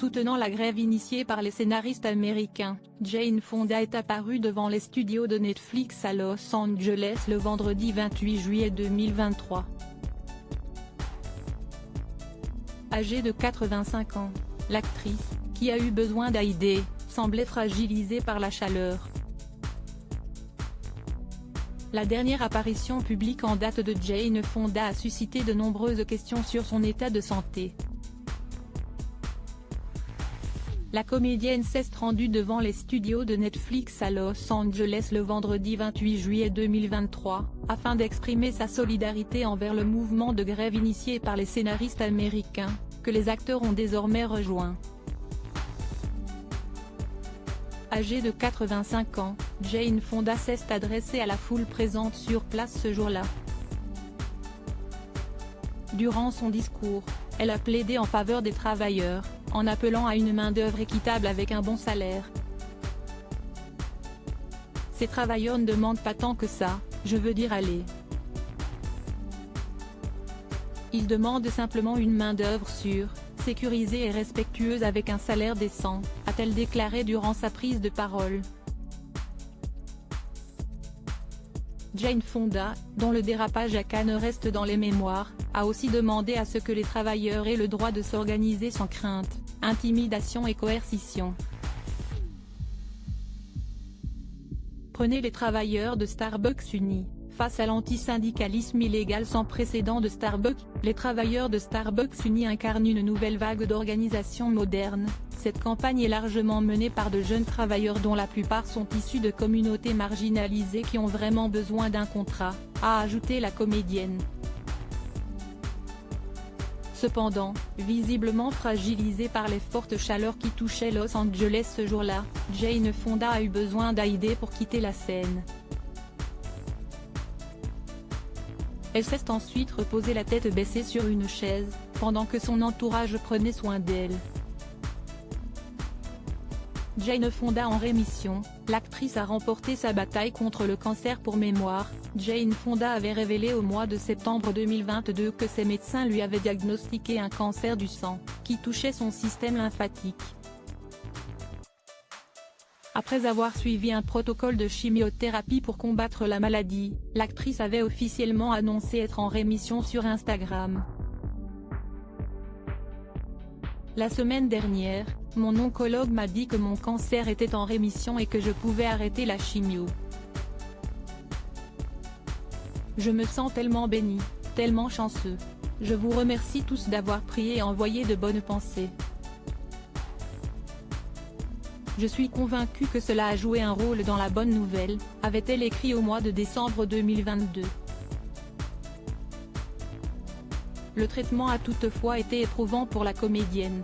Soutenant la grève initiée par les scénaristes américains, Jane Fonda est apparue devant les studios de Netflix à Los Angeles le vendredi 28 juillet 2023. Âgée de 85 ans, l'actrice, qui a eu besoin d'AID, semblait fragilisée par la chaleur. La dernière apparition publique en date de Jane Fonda a suscité de nombreuses questions sur son état de santé. La comédienne s'est rendue devant les studios de Netflix à Los Angeles le vendredi 28 juillet 2023, afin d'exprimer sa solidarité envers le mouvement de grève initié par les scénaristes américains, que les acteurs ont désormais rejoint. Âgée de 85 ans, Jane Fonda s'est adressée à la foule présente sur place ce jour-là. Durant son discours, elle a plaidé en faveur des travailleurs, en appelant à une main-d'œuvre équitable avec un bon salaire. Ces travailleurs ne demandent pas tant que ça, je veux dire allez. Ils demandent simplement une main-d'œuvre sûre, sécurisée et respectueuse avec un salaire décent, a-t-elle déclaré durant sa prise de parole. Jane Fonda, dont le dérapage à Cannes reste dans les mémoires, a aussi demandé à ce que les travailleurs aient le droit de s'organiser sans crainte, intimidation et coercition. Prenez les travailleurs de Starbucks unis. Face à l'antisyndicalisme illégal sans précédent de Starbucks, les travailleurs de Starbucks unis incarnent une nouvelle vague d'organisation moderne. Cette campagne est largement menée par de jeunes travailleurs dont la plupart sont issus de communautés marginalisées qui ont vraiment besoin d'un contrat, a ajouté la comédienne. Cependant, visiblement fragilisée par les fortes chaleurs qui touchaient Los Angeles ce jour-là, Jane Fonda a eu besoin d'AID pour quitter la scène. Elle s'est ensuite reposée la tête baissée sur une chaise, pendant que son entourage prenait soin d'elle. Jane Fonda en rémission, l'actrice a remporté sa bataille contre le cancer pour mémoire. Jane Fonda avait révélé au mois de septembre 2022 que ses médecins lui avaient diagnostiqué un cancer du sang, qui touchait son système lymphatique. Après avoir suivi un protocole de chimiothérapie pour combattre la maladie, l'actrice avait officiellement annoncé être en rémission sur Instagram. La semaine dernière, mon oncologue m'a dit que mon cancer était en rémission et que je pouvais arrêter la chimio. Je me sens tellement béni, tellement chanceux. Je vous remercie tous d'avoir prié et envoyé de bonnes pensées. Je suis convaincue que cela a joué un rôle dans la bonne nouvelle, avait-elle écrit au mois de décembre 2022. Le traitement a toutefois été éprouvant pour la comédienne.